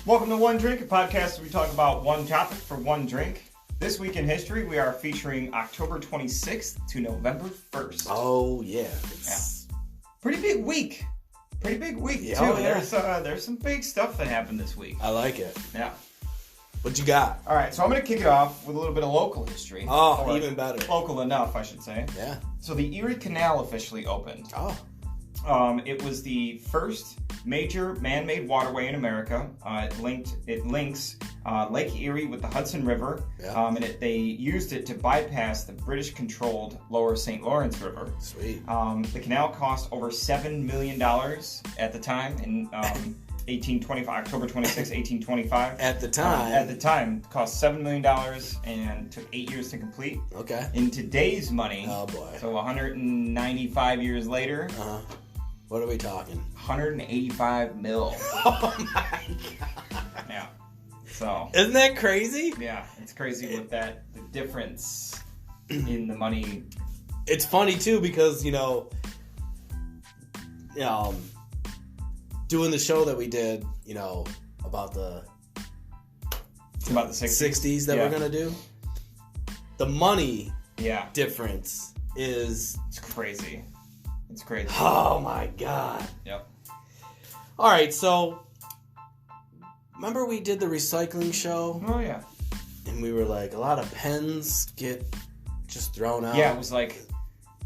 Welcome to One Drink, a podcast where we talk about one topic for one drink. This week in history, we are featuring October 26th to November 1st. Oh, yeah. Pretty big week. Pretty big week, Yeah, too. oh, yeah. There's some big stuff that happened this week. I like it. Yeah. What you got? All right, so I'm going to kick it off with a little bit of local history. Oh, Or even better. Local enough, I should say. Yeah. So the Erie Canal officially opened. Oh. It was the first major man-made waterway in America. It links Lake Erie with the Hudson River, Yeah. and they used it to bypass the British-controlled Lower St. Lawrence River. Sweet. The canal cost over $7 million at the time in 1825, October 26, 1825. At the time. At the time, it cost $7 million and took 8 years to complete. Okay. In today's money, Oh, boy. so 195 years later, What are we talking? 185 mil. Oh, my God. Yeah. So, Isn't that crazy? yeah, it's crazy with the difference in the money. It's funny, too, because, doing the show that we did, about the It's about the 60s. 60s that we're going to do, the money Yeah, difference is... it's crazy. It's crazy. Oh, my God. Yep. All right, so remember we did the recycling show, Oh, yeah. and we were like, a lot of pens get just thrown out. Yeah, it was like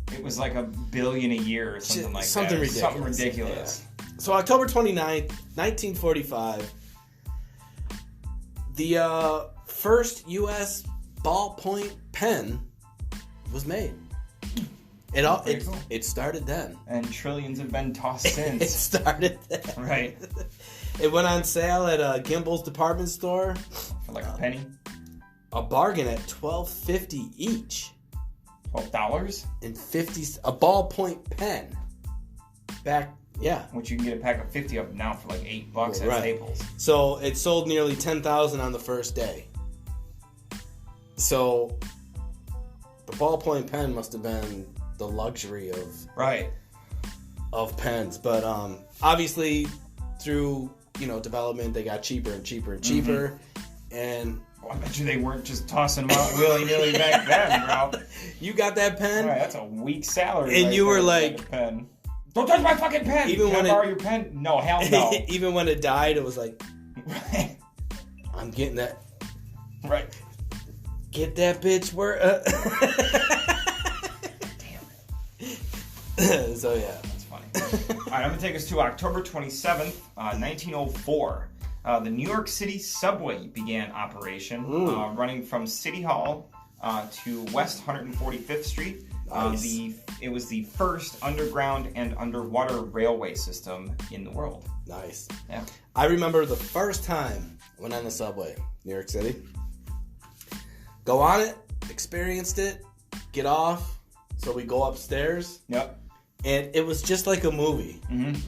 $1 billion a year or something like Something that. ridiculous. Something ridiculous. So October 29th, 1945, the first U.S. ballpoint pen was made. Pretty cool. It started then. And trillions have been tossed It since. started then. Right. It went on sale at Gimbel's department store. For like a penny. A bargain at $12.50 each. $12? And 50 a ballpoint pen. Back, yeah. Which you can get a pack of 50 of now for like $8 at Right. Staples. So it sold nearly 10,000 on the first day. So the ballpoint pen must have been the luxury Right. of pens, but obviously through development they got cheaper and cheaper and cheaper, and Well, I bet you they weren't just tossing them out willy-nilly back then, bro. you got that pen. Right, that's a week salary. And right you were there, like- a pen. Don't touch my fucking pen! Even Can when I borrow your pen? No, hell no. Even when it died, it was like, Right. I'm getting that. Right. Get that bitch where. So yeah. That's funny. All right, I'm going to take us to October 27th, 1904. The New York City subway began operation, running from City Hall to West 145th Street. Nice. It was the first underground and underwater railway system in the world. Nice. Yeah. I remember the first time I went on the subway, New York City. Go on it, experienced it, get off. So we go upstairs, Yep. and it was just like a movie. Mm-hmm.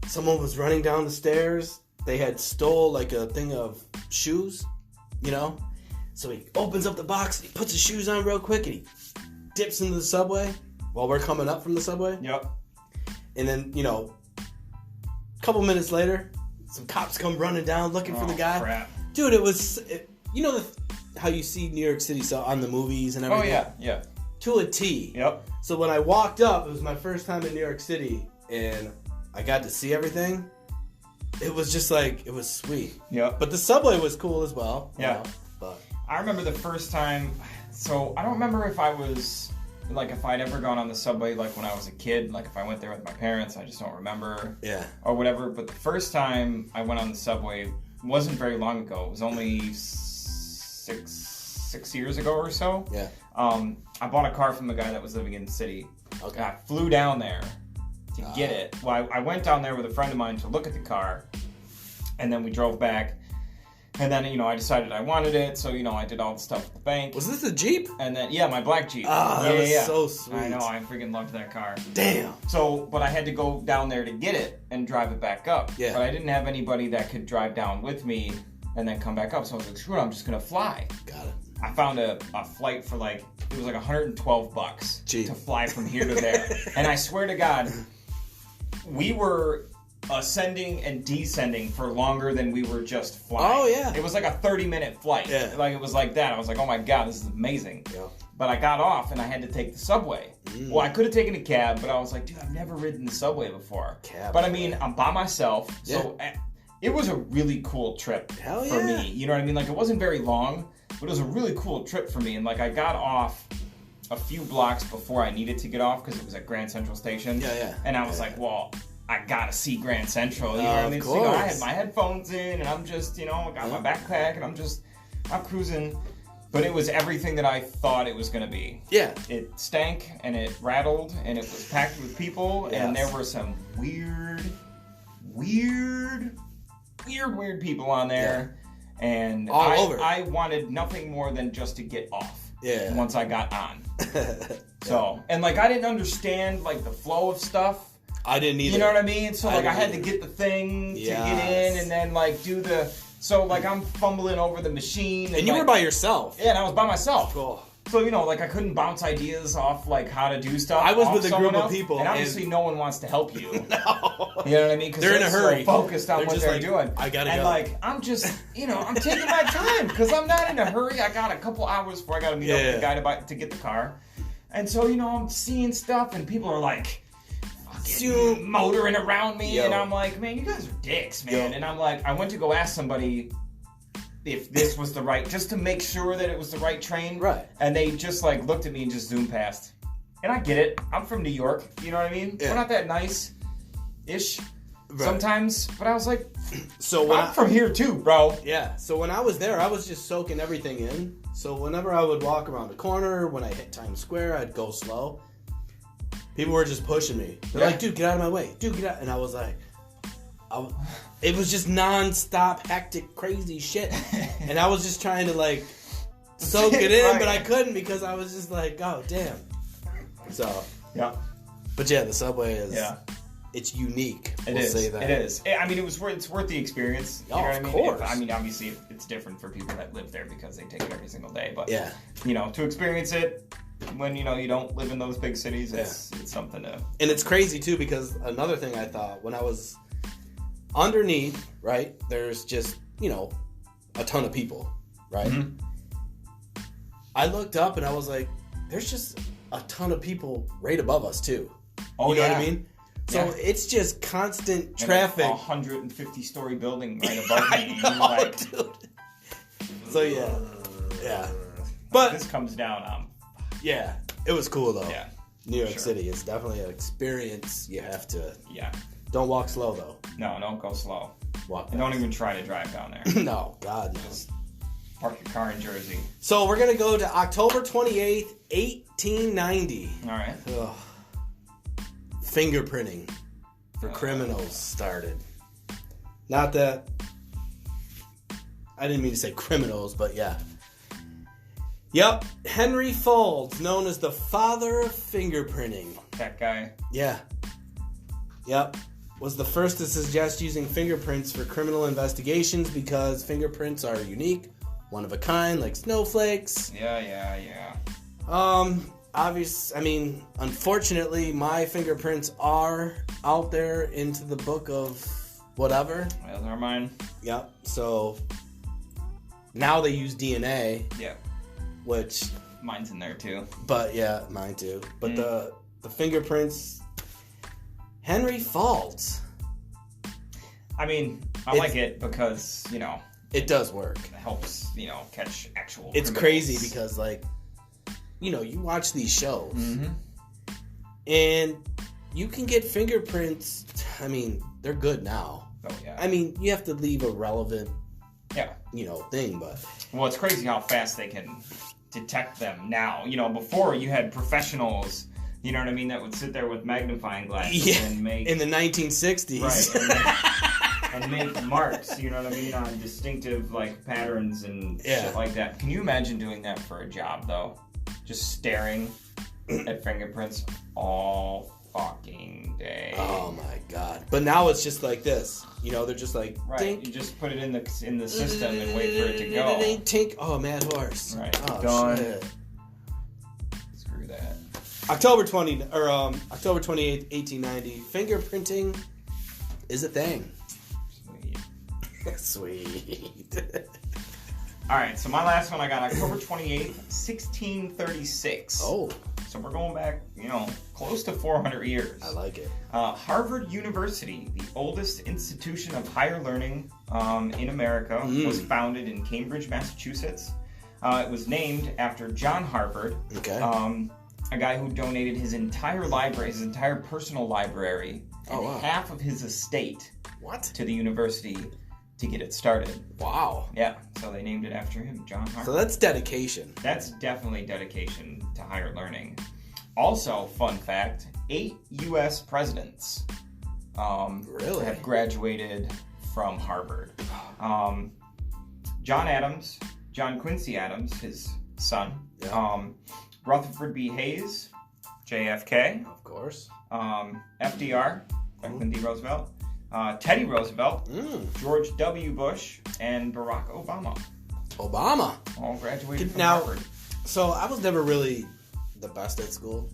Someone was running down the stairs. They had stole like a thing of shoes, So he opens up the box, he puts his shoes on real quick, and he dips into the subway while we're coming up from the subway. Yep. And then, a couple minutes later, some cops come running down looking for the guy. Crap. Dude, it was, how you see New York City on the movies and Oh, everything? yeah. To a T. Yep. So when I walked up, it was my first time in New York City, and I got to see everything. It was just like, it was sweet. Yep. But the subway was cool as well. Yeah. But I remember the first time, so I don't remember if I'd ever gone on the subway, like when I was a kid, like if I went there with my parents, I just don't remember. yeah. Or whatever, but the first time I went on the subway wasn't very long ago. It was only six years ago or so. Yeah. I bought a car from the guy that was living in the city. Okay. And I flew down there to get it. Well, I went down there with a friend of mine to look at the car, and then we drove back. And then, I decided I wanted it, so, I did all the stuff at the bank. Was this a Jeep? And then, yeah, my black Jeep. Oh, that was so sweet. I know, I freaking loved that car. Damn. So, but I had to go down there to get it and drive it back up. Yeah. But I didn't have anybody that could drive down with me and then come back up. So I was like, screw it, I'm just going to fly. Got it. I found a flight for it was like $112 Gee. to fly from here to there. And I swear to God, we were ascending and descending for longer than we were just flying. Oh, yeah. It was like a 30-minute flight. Yeah. Like, it was like that. I was like, oh my God, this is amazing. Yeah. But I got off and I had to take the subway. Well, I could have taken a cab, but I was like, dude, I've never ridden the subway before. But I mean, I'm by myself, so it was a really cool trip for me. You know what I mean? Like, it wasn't very long, but it was a really cool trip for me. And like, I got off a few blocks before I needed to get off because it was at Grand Central Station. And I was like, well, I gotta see Grand Central. You know what I mean? So, I had my headphones in, and I'm just, I got my backpack, and I'm cruising. But it was everything that I thought it was going to be. Yeah. It stank, and it rattled, and it was packed with people, and there were some weird people on there. Yeah. And I wanted nothing more than just to get off once I got on. So, and like, I didn't understand like the flow of stuff. I didn't either. You know what I mean? So like, I had to get the thing to get in, and then like do the... So, like, I'm fumbling over the machine. And you were by yourself. Yeah, and I was by myself. Cool. So, like, I couldn't bounce ideas off, like, how to do stuff. I was with a group of people. And obviously, no one wants to help you. No. You know what I mean? Because they're in a hurry. So focused on what they're doing. I gotta go. And, like, I'm just, I'm taking my time because I'm not in a hurry. I got a couple hours before I got to meet up with the guy to get the car. And so, I'm seeing stuff, and people are like... motoring around me, and I'm like, man, you guys are dicks, man. And I'm like, I went to go ask somebody if this was the right, just to make sure that it was the right train. Right. And they just like looked at me and just zoomed past. And I get it. I'm from New York. You know what I mean? Yeah. We're not that nice-ish sometimes. But I was like, I'm from here too, bro. Yeah. So when I was there, I was just soaking everything in. So whenever I would walk around the corner, when I hit Times Square, I'd go slow. People were just pushing me. They're like, dude, get out of my way. Dude, get out. And I was like, it was just non-stop, hectic, crazy shit. And I was just trying to, like, soak it in, but I couldn't because I was just like, oh, damn. So. Yeah. But yeah, the subway is, it's unique. We'll say that. It is. I mean, it's worth the experience. You know what I mean? Of course. I mean, obviously, it's different for people that live there because they take it every single day. But, to experience it, when you don't live in those big cities, it's something to. And it's crazy too because another thing I thought when I was underneath, right? There's just a ton of people, right? Mm-hmm. I looked up and I was like, there's just a ton of people right above us too. Oh, you know what I mean? So it's just constant traffic. And a 150-story building right above me. I know, like, dude. So yeah. But this comes down. Yeah, it was cool though. Yeah, New York City is definitely an experience. You have to. Yeah. Don't walk slow though. No, don't go slow. Walk fast. And don't even try to drive down there. No, God, no. Just park your car in Jersey. So we're gonna go to October 28th, 1890. All right. Ugh. Fingerprinting for criminals started. Not that. I didn't mean to say criminals, but yeah. Yep, Henry Faulds, known as the father of fingerprinting. That guy. Yeah. Yep. Was the first to suggest using fingerprints for criminal investigations because fingerprints are unique, one of a kind, like snowflakes. Yeah. Unfortunately, my fingerprints are out there into the book of whatever. As are mine. Yep. So now they use DNA. Yeah. Which mine's in there too. But yeah, mine too. But the fingerprints, Henry Faulds. I mean, I like it because it does work. It helps catch actual. It's crazy because you watch these shows, and you can get fingerprints. I mean, they're good now. Oh yeah. I mean, you have to leave a relevant, thing, but it's crazy how fast they can detect them now. Before you had professionals, that would sit there with magnifying glasses and make in the 1960s, right, and make marks, on distinctive like patterns and shit like that. Can you imagine doing that for a job though? Just staring at fingerprints all fucking day. Oh my god! But now it's just like this. They're just like dink. You just put it in the system and wait for it to go. Tink. Oh, mad horse. Right. Oh, done. Shit. Screw that. October 28th, 1890. Fingerprinting is a thing. Sweet. Sweet. All right, so my last one I got October 28th, 1636. Oh. So we're going back, close to 400 years. I like it. Harvard University, the oldest institution of higher learning in America, was founded in Cambridge, Massachusetts. It was named after John Harvard, a guy who donated his entire library, his entire personal library, and half of his estate to the university to get it started. Wow. Yeah, so they named it after him, John Harvard. So that's dedication. That's definitely dedication to higher learning. Also, fun fact, 8 U.S. presidents have graduated from Harvard. John Quincy Adams, his son. Yeah. Rutherford B. Hayes, JFK. Of course. FDR, Franklin D. Roosevelt. Teddy Roosevelt, George W. Bush, and Barack Obama. All graduated from Harvard. So I was never really the best at school.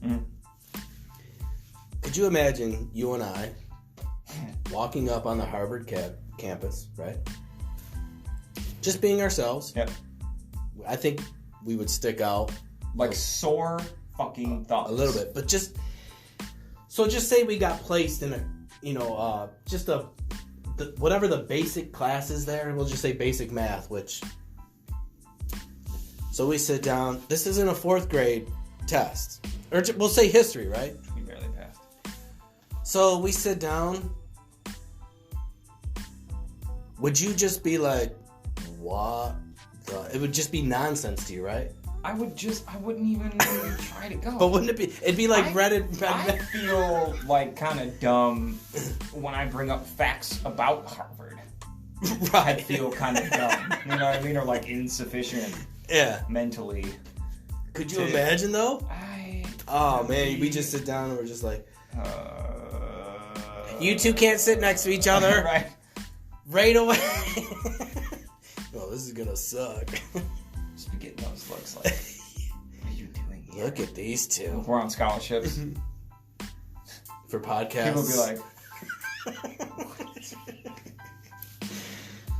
Could you imagine you and I walking up on the Harvard campus, right? Just being ourselves. Yep. I think we would stick out. Like sore fucking thumbs. A little bit. But just say we got placed in a whatever the basic class is there, we'll just say basic math, so we sit down. This isn't a 4th grade test. Or we'll say history, right? We barely passed. So we sit down. Would you just be like, what it would just be nonsense to you, right? I wouldn't even try to go. But wouldn't it be? It'd be like I feel like kind of dumb when I bring up facts about Harvard. Right. I feel kind of dumb. You know what I mean? Or like insufficient. Yeah. Mentally. Could you imagine though? Man, we just sit down and we're just like, you two can't sit next to each other. Right away. Oh, this is gonna suck. Just be getting those looks like, what are you doing here? Look at these two. We're on scholarships. For podcasts. People will be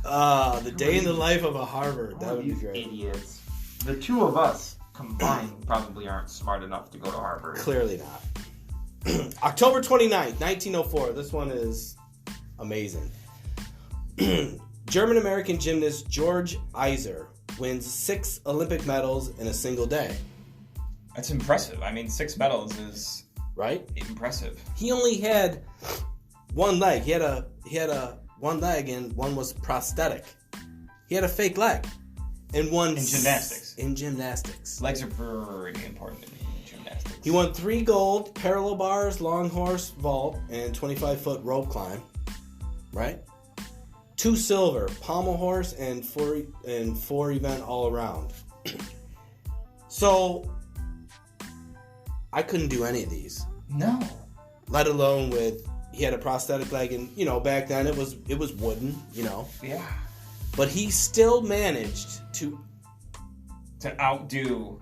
like, the day in the life of a Harvard. That would be great. Idiots. The two of us combined probably aren't smart enough to go to Harvard. Clearly not. October 29th, 1904. This one is amazing. German-American gymnast George Iser wins 6 Olympic medals in a single day. That's impressive. I mean, 6 medals is impressive. He only had one leg. He had a one leg and one was prosthetic. He had a fake leg. And won in gymnastics. In gymnastics. Legs are pretty important in gymnastics. He won 3 gold, parallel bars, long horse vault, and 25-foot rope climb. Right? 2 silver, pommel horse, and 4 event all around. So I couldn't do any of these. No. Let alone he had a prosthetic leg, and back then it was wooden, Yeah. But he still managed to outdo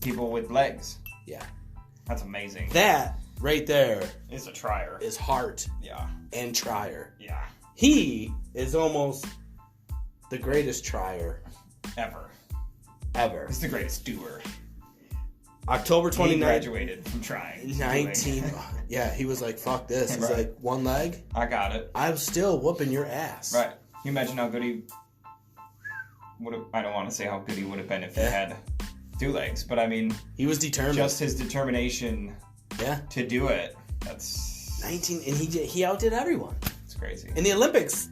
people with legs. Yeah. That's amazing. That right there is a trier. Is heart. Yeah. And trier. Yeah. He is almost the greatest trier ever. He's the greatest doer. October 29th. He graduated from trying. 19. Yeah, he was like, fuck this. He's like, one leg? I got it. I'm still whooping your ass. Right. Can you imagine how good he would have... I don't want to say how good he would have been if he had 2 legs, but I mean... He was determined. Just his determination to do it. That's... 19, and he outdid everyone. It's crazy. In the Olympics.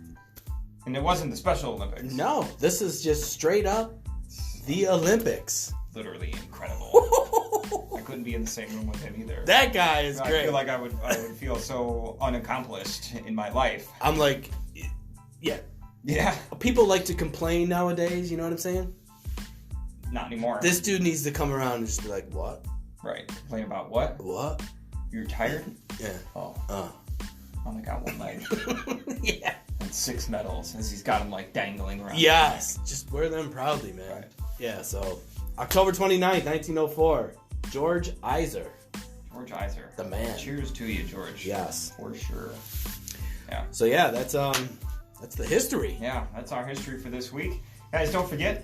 And it wasn't the Special Olympics. No, this is just straight up the Olympics. Literally incredible. I couldn't be in the same room with him either. That guy is great. I feel like I would feel so unaccomplished in my life. I'm like, yeah. Yeah. People like to complain nowadays, you know what I'm saying? Not anymore. This dude needs to come around and just be like, what? Right. Complain about what? What? You're tired? Yeah. Oh. I only got 1 leg. Yeah. And 6 medals, as he's got them like dangling around. Yes. Just wear them proudly, man. Right. Yeah, so October 29th, 1904. George Iser. George Iser. The man. Cheers to you, George. Yes. For sure. Yeah. So yeah, that's the history. Yeah, that's our history for this week. Guys, don't forget,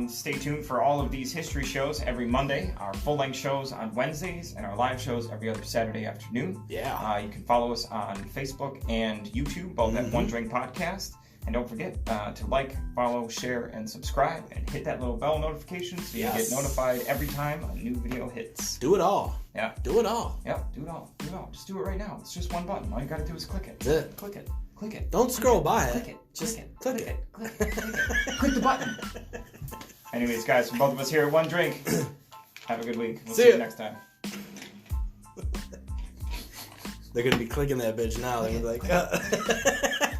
stay tuned for all of these history shows every Monday, our full-length shows on Wednesdays, and our live shows every other Saturday afternoon. Yeah. You can follow us on Facebook and YouTube, both at One Drink Podcast. And don't forget to like, follow, share, and subscribe, and hit that little bell notification so you get notified every time a new video hits. Do it all. Yeah. Do it all. Yeah, do it all. Do it all. Just do it right now. It's just one button. All you gotta do is click it. That's it. Click it. Click it. Don't scroll by Click it. it. Just click it. Click it. Click it. Click the button. Anyways, guys, from both of us here at One Drink, have a good week. We'll see you next time. They're gonna be clicking that bitch now. They're gonna be like,